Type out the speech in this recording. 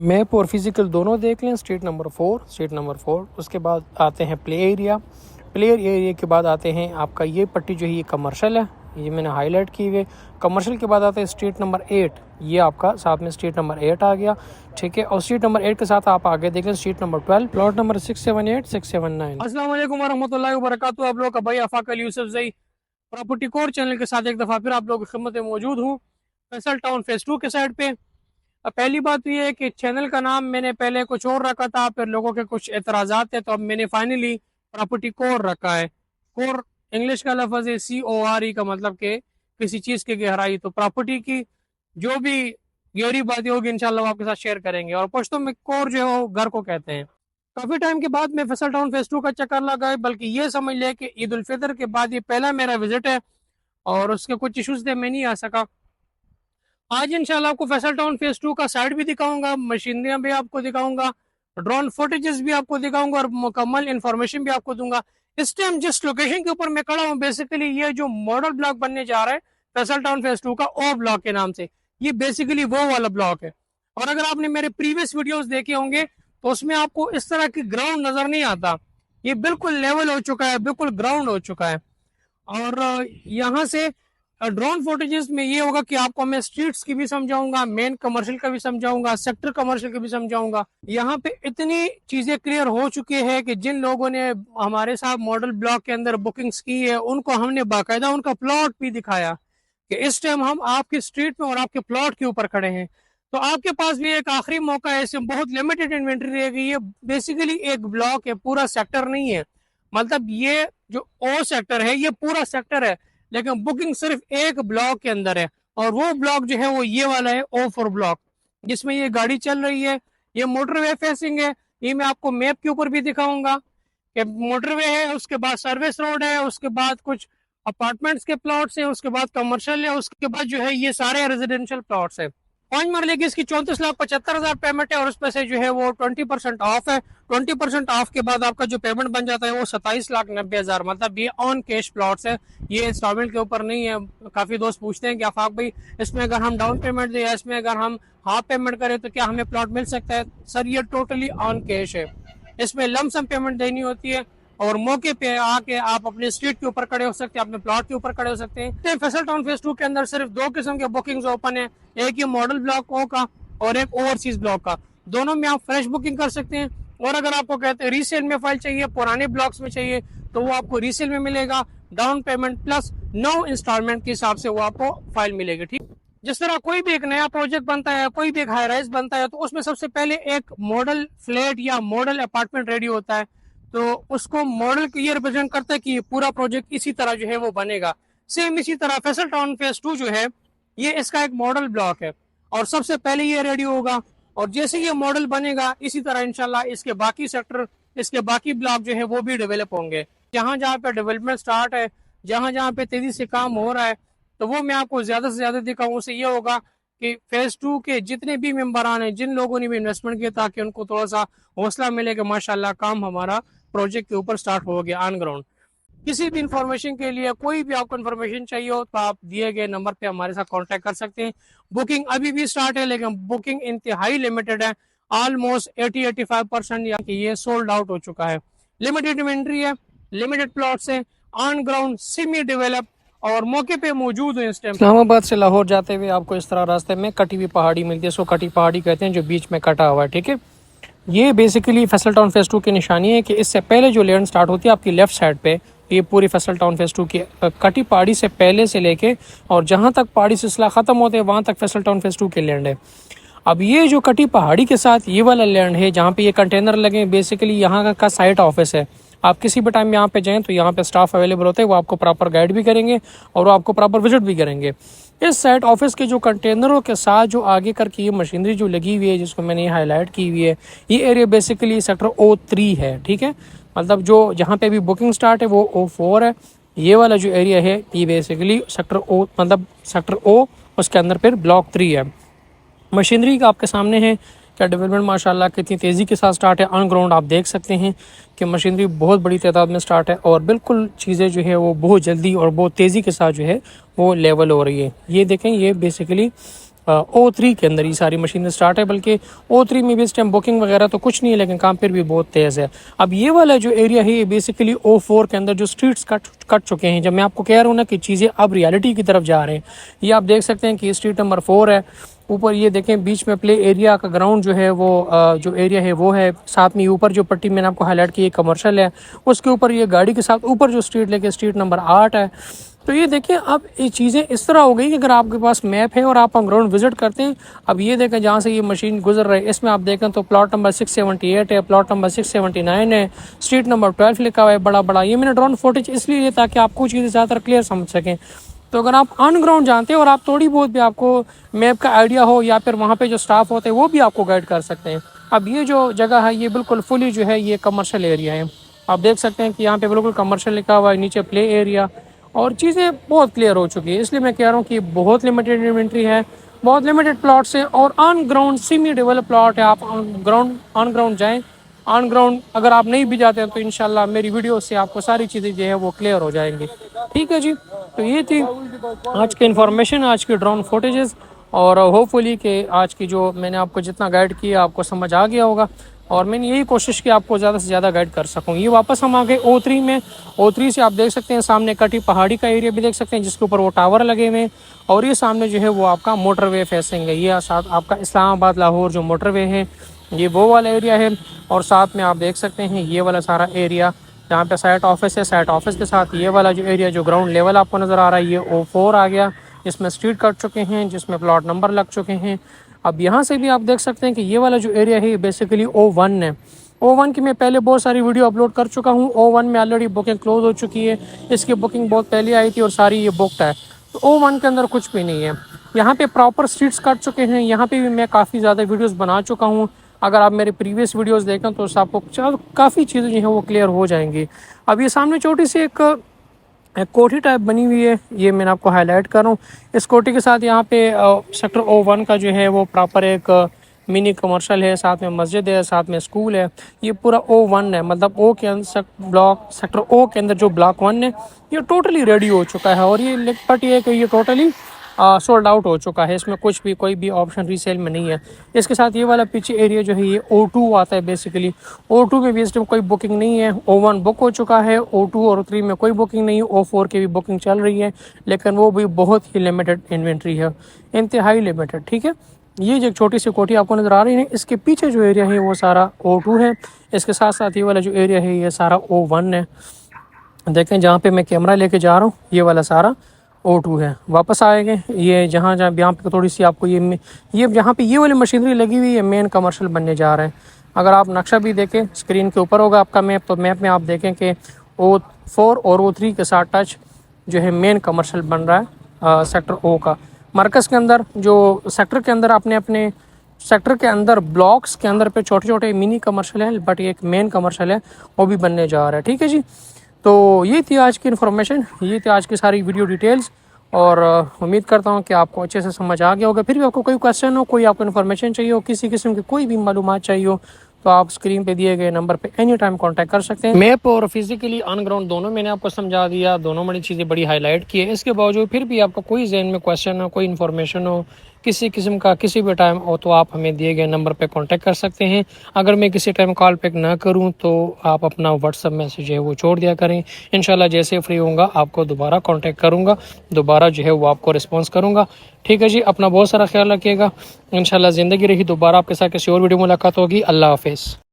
Map और physical दोनों देख लें। स्ट्रीट नंबर 4, उसके बाद आते हैं प्ले एरिया के बाद आते हैं आपका ये पट्टी जो है ये कमर्शियल है, ये मैंने हाईलाइट की हुई है। कमर्शियल के बाद आता है स्ट्रीट नंबर 8, ये आपका साथ में स्ट्रीट नंबर 8 आ गया, ठीक है। और स्ट्रीट नंबर 8 के साथ आप आगे देख लें स्ट्रीट नंबर 12, प्लॉट नंबर 678 679। अस्सलाम वालेकुम वरहमतुल्लाहि वबरकातुहू। आप लोग का भाई अफाकल यूसुफ जई प्रॉपर्टी कोर चैनल के साथ एक दफ़ा फिर आप लोगों की खिदमत में मौजूद हूँ फैसल टाउन फेज 2 के साइड पे। अब पहली बात तो ये है कि चैनल का नाम मैंने पहले कुछ और रखा था, फिर लोगों के कुछ एतराज़ात थे, तो अब मैंने फाइनली प्रॉपर्टी कोर रखा है। कोर इंग्लिश का लफ्ज़ है CORE का मतलब कि किसी चीज़ की गहराई। तो प्रॉपर्टी की जो भी गहरी बातें होगी इंशाल्लाह आपके साथ शेयर करेंगे। और पश्तो में कोर जो है वो घर को कहते हैं। काफ़ी टाइम के बाद मैं फैसल टाउन फेज 2 का चक्कर लगाए, बल्कि ये समझ लिया कि ईद उल फितर के बाद ये पहला मेरा विजिट है और उसके कुछ इशूज़ थे, मैं नहीं आ सका। आज इंशाल्लाह आपको फैसल टाउन फेज 2 का साइड भी दिखाऊंगा, मशीनरियां भी आपको दिखाऊंगा, ड्रोन फुटेजेस भी आपको दिखाऊंगा और मुकम्मल इंफॉर्मेशन भी आपको दूंगा। इस टाइम जिस लोकेशन के ऊपर मैं खड़ा हूँ, बेसिकली ये जो मॉडल ब्लॉक बनने जा रहा है फैसल टाउन फेज 2 का ओ ब्लॉक के नाम से, ये बेसिकली वो वाला ब्लॉक है। और अगर आपने मेरे प्रीवियस वीडियोस देखे होंगे तो उसमें आपको इस तरह की ग्राउंड नजर नहीं आता, ये बिल्कुल लेवल हो चुका है, बिल्कुल ग्राउंड हो चुका है। और यहाँ से ड्रोन फुटेजेस में ये होगा कि आपको मैं स्ट्रीट्स की भी समझाऊंगा, मेन कमर्शियल का भी समझाऊंगा, सेक्टर कमर्शियल का भी समझाऊंगा। यहाँ पे इतनी चीजें क्लियर हो चुकी है कि जिन लोगों ने हमारे साथ मॉडल ब्लॉक के अंदर बुकिंग्स की है उनको हमने बाकायदा उनका प्लॉट भी दिखाया कि इस टाइम हम आपकी स्ट्रीट में और आपके प्लॉट के ऊपर खड़े हैं। तो आपके पास भी एक आखिरी मौका है, इसमें बहुत लिमिटेड इन्वेंट्री रहेगी। ये बेसिकली एक ब्लॉक है, पूरा सेक्टर नहीं है। मतलब ये जो ओ सेक्टर है ये पूरा सेक्टर है, लेकिन बुकिंग सिर्फ एक ब्लॉक के अंदर है। और वो ब्लॉक जो है वो ये वाला है O4 ब्लॉक, जिसमें ये गाड़ी चल रही है। ये मोटरवे फेसिंग है, ये मैं आपको मैप के ऊपर भी दिखाऊंगा कि मोटरवे है, उसके बाद सर्विस रोड है, उसके बाद कुछ अपार्टमेंट्स के प्लॉट्स हैं, उसके बाद कमर्शियल है, उसके बाद जो है ये सारे रेजिडेंशियल प्लॉट्स है। 5 मरले की इसकी 34,75,000 पेमेंट है और उस पर से जो है वो 20% ऑफ है। 20% ऑफ के बाद आपका जो पेमेंट बन जाता है वो 27,90,000, मतलब ये ऑन कैश प्लॉट्स है, ये इंस्टॉलमेंट के ऊपर नहीं है। काफी दोस्त पूछते हैं कि आफाक भाई इसमें अगर हम डाउन पेमेंट दें या इसमें अगर हम हाफ पेमेंट करें तो क्या हमें प्लॉट मिल सकता है? सर ये टोटली ऑन कैश है, इसमें लमसम पेमेंट देनी होती है और मौके पे आके आप अपने स्ट्रीट के ऊपर खड़े हो सकते हैं, अपने प्लॉट के ऊपर खड़े हो सकते हैं। फैसल टाउन फेज 2 के अंदर सिर्फ 2 किस्म के बुकिंग्स ओपन है, एक ये मॉडल ब्लॉक ओ का और एक ओवरसीज ब्लॉक का। दोनों में आप फ्रेश बुकिंग कर सकते हैं। और अगर आपको कहते हैं रीसेल में फाइल चाहिए, पुराने ब्लॉक्स में चाहिए, तो वो आपको रीसेल में मिलेगा। डाउन पेमेंट प्लस 9 इंस्टॉलमेंट के हिसाब से वो आपको फाइल मिलेगी। ठीक, जिस तरह कोई भी एक नया प्रोजेक्ट बनता है, कोई भी एक हाई राइज बनता है, तो उसमें सबसे पहले एक मॉडल फ्लैट या मॉडल अपार्टमेंट रेडी होता है। तो उसको मॉडल ये रिप्रेजेंट करता है कि पूरा प्रोजेक्ट इसी तरह जो है वो बनेगा। सेम इसी तरह फैसल टाउन फेज 2 जो है ये इसका एक मॉडल ब्लॉक है और सबसे पहले ये रेडी होगा और जैसे ये मॉडल बनेगा इसी तरह इंशाल्लाह इसके बाकी सेक्टर, इसके बाकी ब्लॉक जो है वो भी डेवलप होंगे। जहां जहां पे डेवलपमेंट स्टार्ट है, जहां जहां पे तेजी से काम हो रहा है, तो वो मैं आपको ज्यादा से ज्यादा दिखाऊं। उससे ये होगा कि फेज 2 के जितने भी मेंबरान हैं, जिन लोगों ने भी इन्वेस्टमेंट किया, ताकि उनको थोड़ा सा हौसला मिले कि माशाल्लाह काम हमारा प्रोजेक्ट के ऊपर स्टार्ट हो गया ऑन ग्राउंड। किसी भी इंफॉर्मेशन के लिए, कोई भी आपको इंफॉर्मेशन चाहिए हो तो आप दिए गए नंबर पे हमारे साथ कांटेक्ट कर सकते हैं। बुकिंग अभी भी स्टार्ट है, लेकिन बुकिंग इंतहाई लिमिटेड है। ऑलमोस्ट 80-85% या कि ये सोल्ड आउट हो चुका है। लिमिटेड इन्वेंट्री है, लिमिटेड प्लॉट्स है, ऑन ग्राउंड सेमी डेवलप और मौके पे मौजूद है। इस टाइम इस्लामाबाद से लाहौर जाते हुए आपको इस तरह रास्ते में कटी हुई पहाड़ी मिलती है, इसको कटी पहाड़ी कहते हैं, जो बीच में कटा हुआ है। ठीक है, ये बेसिकली फैसल टाउन फेज 2 की निशानी है कि इससे पहले जो लैंड स्टार्ट होती है आपकी लेफ्ट साइड पे, ये पूरी फैसल टाउन फेज 2 की कटी पहाड़ी से पहले से लेके और जहां तक पहाड़ी सिलसिला खत्म होते हैं वहां तक फैसल टाउन फेज 2 के लैंड है। अब ये जो कटी पहाड़ी के साथ ये वाला लैंड है जहाँ पे ये कंटेनर लगे, बेसिकली यहाँ का साइट ऑफिस है। आप किसी भी टाइम यहाँ पे जाएं तो यहाँ पे स्टाफ अवेलेबल होते हैं, वो आपको प्रॉपर गाइड भी करेंगे और वो आपको प्रॉपर विजिट भी करेंगे। इस साइट ऑफिस के जो कंटेनरों के साथ जो आगे करके ये मशीनरी जो लगी हुई है, जिसको मैंने हाईलाइट की हुई है, ये एरिया बेसिकली सेक्टर O3 है। ठीक है, मतलब जो जहाँ पे अभी बुकिंग स्टार्ट है वो O4 है। ये वाला जो एरिया है ये बेसिकली सेक्टर O, मतलब सेक्टर O, उसके अंदर फिर ब्लॉक 3 है। मशीनरी का आपके सामने है क्या डेवलपमेंट माशाल्लाह कितनी तेज़ी के साथ स्टार्ट है। ऑन ग्राउंड आप देख सकते हैं कि मशीनरी बहुत बड़ी तादाद में स्टार्ट है और बिल्कुल चीज़ें जो है वो बहुत जल्दी और बहुत तेज़ी के साथ जो है वो लेवल हो रही है। ये देखें, ये बेसिकली O3 के अंदर ये सारी मशीनें स्टार्ट है, बल्कि O3 में भी इस टाइम बुकिंग वगैरह तो कुछ नहीं है, लेकिन काम फिर भी बहुत तेज़ है। अब ये वाला जो एरिया है ये बेसिकली O4 के अंदर जो स्ट्रीट्स कट चुके हैं। जब मैं आपको कह रहा हूँ ना कि चीज़ें अब रियलिटी की तरफ जा रहे हैं, ये आप देख सकते हैं कि स्ट्रीट नंबर 4 है। ऊपर ये देखें बीच में प्ले एरिया का ग्राउंड जो है वो जो एरिया है वो है। साथ में ऊपर जो पट्टी मैंने आपको हाईलाइट की कमर्शियल है, उसके ऊपर ये गाड़ी के साथ ऊपर जो स्ट्रीट लेके स्ट्रीट नंबर 8 है। तो ये देखिए अब ये चीज़ें इस तरह हो गई कि अगर आपके पास मैप है और आप ग्राउंड विजिट करते हैं, अब ये देखें जहाँ से ये मशीन गुजर रही है इसमें आप देखें तो प्लॉट नंबर 678 है, प्लॉट नंबर 679 है, स्ट्रीट नंबर 12 लिखा हुआ है बड़ा बड़ा। ये मैंने ड्रोन फुटेज इसलिए लिया ताकि आपको चीज़ें ज़्यादा क्लियर समझ सकें। तो अगर आप ऑन ग्राउंड जानते हैं और आप थोड़ी बहुत भी आपको मैप का आइडिया हो, या फिर वहाँ पे जो स्टाफ होते हैं वो भी आपको गाइड कर सकते हैं। अब ये जो जगह है ये बिल्कुल फुली जो है ये कमर्शियल एरिया है। आप देख सकते हैं कि यहाँ पे बिल्कुल कमर्शियल लिखा हुआ है, नीचे प्ले एरिया, और चीज़ें बहुत क्लियर हो चुकी है। इसलिए मैं कह रहा हूँ कि बहुत लिमिटेड इन्वेंट्री है, बहुत लिमिटेड प्लॉट्स है और on ground semi develop plot है। आप ऑन ग्राउंड जाएँ। ऑन ग्राउंड अगर आप नहीं भी जाते हैं तो इंशाल्लाह मेरी वीडियो से आपको सारी चीज़ें जो है वो क्लियर हो जाएंगी। ठीक है जी, तो ये थी आज की इन्फॉर्मेशन, आज की ड्रोन फुटेजेस, और होपफुली कि आज की जो मैंने आपको जितना गाइड किया आपको समझ आ गया होगा, और मैंने यही कोशिश की आपको ज़्यादा से ज़्यादा गाइड कर सकूँ। ये वापस हम आ गए O3 में। O3 से आप देख सकते हैं सामने कटी पहाड़ी का एरिया भी देख सकते हैं जिसके ऊपर वो टावर लगे हुए हैं, और ये सामने जो है वो आपका मोटरवे फेसिंग है। ये साथ आपका इस्लामाबाद लाहौर जो मोटरवे है ये वो वाला एरिया है, और साथ में आप देख सकते हैं ये वाला सारा एरिया जहाँ पे साइट ऑफिस है। साइट ऑफिस के साथ ये वाला जो एरिया जो ग्राउंड लेवल आपको नज़र आ रहा है ये O4 आ गया, जिसमें स्ट्रीट कट चुके हैं, जिसमें प्लॉट नंबर लग चुके हैं। अब यहाँ से भी आप देख सकते हैं कि ये वाला जो एरिया है ये बेसिकली O1 है। O1 की मैं पहले बहुत सारी वीडियो अपलोड कर चुका हूँ। O1 में ऑलरेडी बुकिंग क्लोज हो चुकी है, इसकी बुकिंग बहुत पहले आई थी और सारी ये बुकड है। तो O1 के अंदर कुछ भी नहीं है। यहाँ पे प्रॉपर स्ट्रीट्स कट चुके हैं, यहाँ पे भी मैं काफ़ी ज़्यादा वीडियोज़ बना चुका हूँ। अगर आप मेरे प्रीवियस वीडियोस देखें तो आपको काफ़ी चीज़ें जो हैं वो क्लियर हो जाएंगी। अब ये सामने छोटी सी एक कोठी टाइप बनी हुई है, ये मैंने आपको हाईलाइट कर रहा हूँ। इस कोठी के साथ यहाँ पे सेक्टर O1 का जो है वो प्रॉपर एक मिनी कमर्शियल है, साथ में मस्जिद है, साथ में स्कूल है। ये पूरा O1 है, मतलब O के अंदर ब्लॉक सेक्टर O के अंदर जो ब्लॉक 1 है ये टोटली रेडी हो चुका है, और ये बट ये कि ये टोटली सोल्ड आउट हो चुका है। इसमें कुछ भी कोई भी ऑप्शन रीसेल में नहीं है। इसके साथ ये वाला पीछे एरिया जो है ये O2 आता है। बेसिकली O2 में भी इस टाइम कोई बुकिंग नहीं है। O1 बुक हो चुका है, O2 और O3 में कोई बुकिंग नहीं है। O4 की भी बुकिंग चल रही है, लेकिन वो भी बहुत ही लिमिटेड इन्वेंट्री है, इंतहाई लिमिटेड। ठीक है, ये जो छोटी सी कोठी आपको नज़र आ रही है इसके पीछे जो एरिया है वो सारा O2 है। इसके साथ साथ ये वाला जो एरिया है ये सारा O1 है। देखें जहाँ पे मैं कैमरा लेके जा रहा हूँ ये वाला सारा O2 है। वापस आएंगे ये जहाँ जहाँ यहाँ पे थोड़ी सी आपको ये जहाँ पे ये वाली मशीनरी लगी हुई है मेन कमर्शियल बनने जा रहे हैं। अगर आप नक्शा भी देखें स्क्रीन के ऊपर होगा आपका मैप, तो मैप में आप देखें कि O4 और O3 के साथ टच जो है मेन कमर्शियल बन रहा है सेक्टर O का। मरकज़ के अंदर जो सेक्टर के अंदर अपने सेक्टर के अंदर ब्लॉक्स के अंदर पे छोटे छोटे मिनी कमर्शियल है, बट एक मेन कमर्शियल है वो भी बनने जा रहा है। ठीक है जी, तो ये थी आज की इन्फॉर्मेशन, ये थी आज की सारी वीडियो डिटेल्स, और उम्मीद करता हूँ कि आपको अच्छे से समझ आ गया होगा। फिर भी आपको कोई क्वेश्चन हो, कोई आपको इन्फॉर्मेशन चाहिए हो, किसी किस्म की कोई भी मालूमात चाहिए हो, तो आप स्क्रीन पे दिए गए नंबर पे एनी टाइम कांटेक्ट कर सकते हैं। मैप और फिजिकली ऑन ग्राउंड दोनों मैंने आपको समझा दिया, दोनों बड़ी चीज़ें बड़ी हाईलाइट की है। इसके बावजूद फिर भी आपका कोई जहन में क्वेश्चन हो, कोई इन्फॉर्मेशन हो किसी किस्म का, किसी भी टाइम हो, तो आप हमें दिए गए नंबर पे कांटेक्ट कर सकते हैं। अगर मैं किसी टाइम कॉल पिक ना करूं तो आप अपना व्हाट्सअप मैसेज है वो छोड़ दिया करें। इंशाल्लाह जैसे फ्री होऊंगा आपको दोबारा कांटेक्ट करूंगा, दोबारा जो है वो आपको रिस्पॉन्स करूंगा। ठीक है जी, अपना बहुत सारा ख्याल रखिएगा। इंशाल्लाह ज़िंदगी रही दोबारा आपके साथ किसी और वीडियो मुलाकात होगी। अल्लाह हाफिज़।